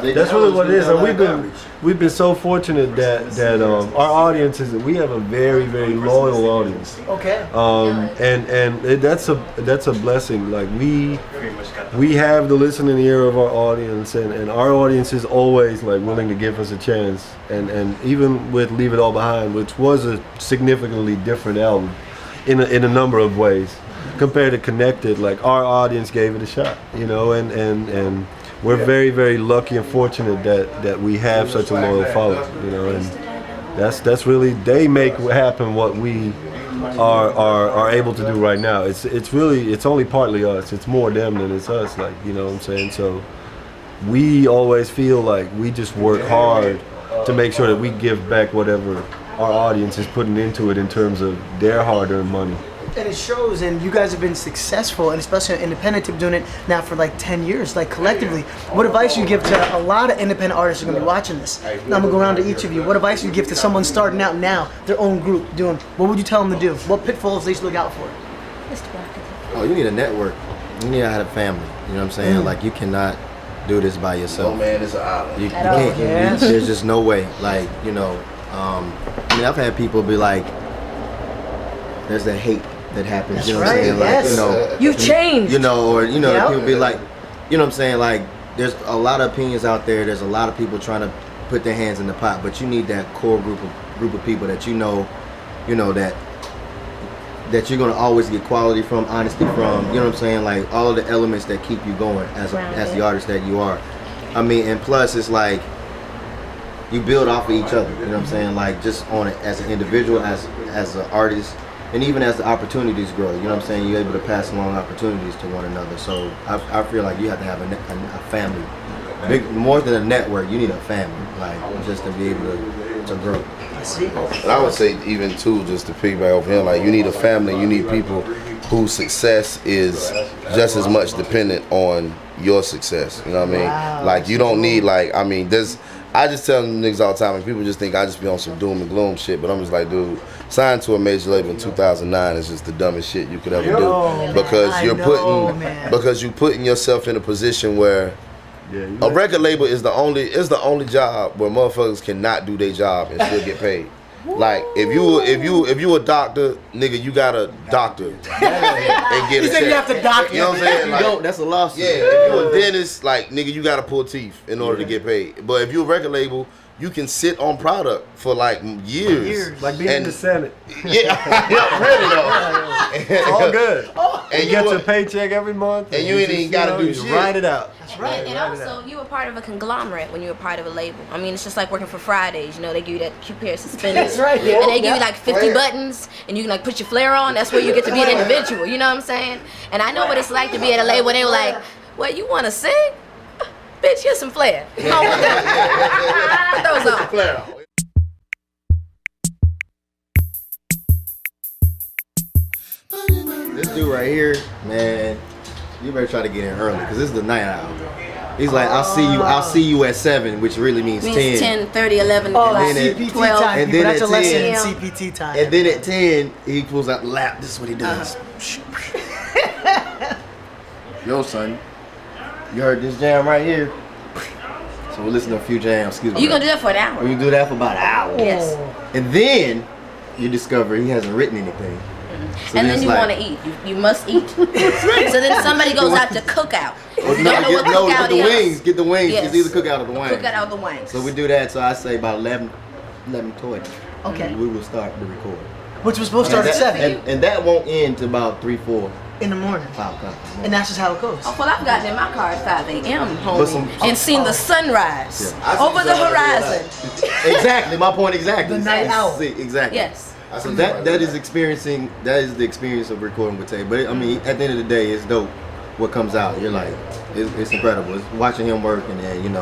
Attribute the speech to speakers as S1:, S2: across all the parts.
S1: That's really what it is, and we've been so fortunate that our audience we have a very loyal audience.
S2: Okay.
S1: And that's a blessing. Like we have the listening ear of our audience, and our audience is always like willing to give us a chance. And even with Leave It All Behind, which was a significantly different album in a number of ways compared to Connected, like our audience gave it a shot, and we're very lucky and fortunate that we have such a loyal following, and that's really, they make happen what we are able to do right now. It's only partly us. It's more them than it's us, like, you know what I'm saying? So we always feel like we just work hard to make sure that we give back whatever our audience is putting into it in terms of their hard-earned money.
S2: And it shows, and you guys have been successful, and especially independent, been doing it now for like 10 years, like collectively. What advice you give to a lot of independent artists who are going to be watching this? Now I'm going to go around to each of you. What advice you give to someone starting out now, their own group, what would you tell them to do? What pitfalls they should look out for?
S3: Oh, you need a network. You need to have a family. You know what I'm saying? Like, you cannot do this by yourself.
S4: No man is an island.
S3: You can't. There's just no way. Like, I've had people be like, there's that hate that happens.
S2: That's
S3: you know what
S2: right,
S3: I'm saying?
S2: yes.
S3: Like,
S2: You've changed.
S3: People be like, you know what I'm saying? Like, there's a lot of opinions out there. There's a lot of people trying to put their hands in the pot, but you need that core group of people that that you're gonna always get quality from, honesty from. You know what I'm saying? Like, all of the elements that keep you going as the artist that you are. I mean, and plus it's like you build off of each other. You know what I'm saying? Like, just on it as an individual, as an artist. And even as the opportunities grow, you know what I'm saying, you're able to pass along opportunities to one another. So I feel like you have to have a family. More than a network, you need a family, like, just to be able to grow.
S4: And I would say even too, just to piggyback off him, like, you need a family, you need people whose success is just as much dependent on your success. You know what I mean?
S2: Wow.
S4: Like, you don't need, like, I mean, I just tell them niggas all the time, and people just think I just be on some doom and gloom shit, but I'm just like, dude, signed to a major label in 2009 is just the dumbest shit you could ever do, because you're putting yourself in a position where a record label is the only job where motherfuckers cannot do their job and still get paid. Like, if you a doctor, nigga, you got a doctor and get a check.
S2: You have to doctor.
S4: You know what I'm saying?
S3: Like, no, that's a lawsuit.
S4: Yeah, if you a dentist, like, nigga, you gotta pull teeth in order to get paid. But if you a record label, you can sit on product for like years.
S1: Like being in the Senate.
S4: Yeah, really though.
S1: It's all good.
S4: And
S1: you get your paycheck every month.
S4: And you ain't even gotta do shit.
S1: Write it out.
S2: That's right.
S5: And also, you were part of a conglomerate when you were part of a label. I mean, it's just like working for Fridays. You know, they give you that cute pair of suspenders.
S2: That's right, yeah.
S5: And they give you like 50 buttons, and you can like put your flare on. That's where you get to be an individual. You know what I'm saying? And I know what it's like to be at a label where they were like, "What, you want to sing? Bitch, here's some flair." Put those on.
S3: This dude right here, man, you better try to get in early, because this is the night owl. He's like, I'll see you at 7, which really means 10.
S5: 10, 30, 11,
S2: Oh,
S5: like
S2: CPT
S5: 12.
S2: time.
S3: And
S2: People,
S3: then
S2: that's a
S3: at
S2: lesson
S3: 10,
S2: in CPT time.
S3: And then at 10, he pulls out the lap. This is what he does. Yo, son, you heard this jam right here? So we'll listen to a few jams. Excuse me.
S5: You gonna do that for an hour?
S3: We can do that for about an hour.
S5: Yes.
S3: And then you discover he hasn't written anything. So
S5: and then you
S3: like,
S5: want to eat. You must eat. So then somebody goes out to cook out. You don't know what cookout is.
S3: Get the wings.
S5: Yes.
S3: It's either cookout or the wings.
S5: Cook out of the wings.
S3: So we do that. So I say about 11:20.
S2: Okay.
S3: We will start the record.
S2: Which was supposed to start at 7
S3: And that won't end to about 3, 4,
S2: in the morning.
S3: 5 o'clock.
S2: And that's just how it goes.
S5: Oh, well, I've gotten in my car at 5 a.m. home
S3: But
S5: and seen the sunrise
S3: Yeah.
S5: over the horizon.
S3: Exactly. My point exactly.
S2: The night owl.
S3: See, exactly.
S5: Yes.
S3: So that is the experience of recording with Tay. But I mean, at the end of the day, it's dope. What comes out, you're like, it's incredible. It's watching him work and then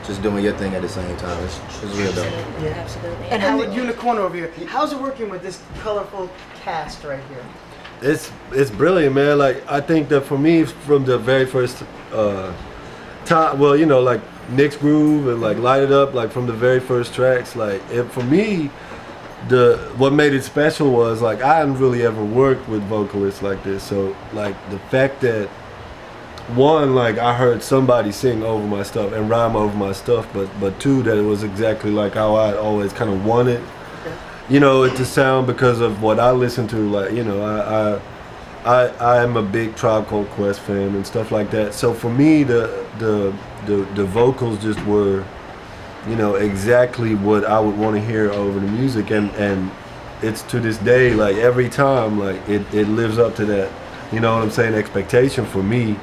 S3: just doing your thing at the same time. It's real dope.
S2: Yeah,
S5: absolutely.
S2: And Howard, you in the corner over here. How's it working with this colorful cast right here?
S1: It's brilliant, man. Like, I think that for me, from the very first time, well, like Nick's Groove and like Light It Up, like from the very first tracks, like for me, what made it special was like I hadn't really ever worked with vocalists like this. So like the fact that one, like I heard somebody sing over my stuff and rhyme over my stuff, but two, that it was exactly like how I always kind of wanted, you know, it to sound, because of what I listen to. Like, you know, I am a big Tribe Called Quest fan and stuff like that. So for me, the vocals just were, you know, exactly what I would want to hear over the music, and it's to this day, like every time, like it lives up to that, you know what I'm saying, expectation for me.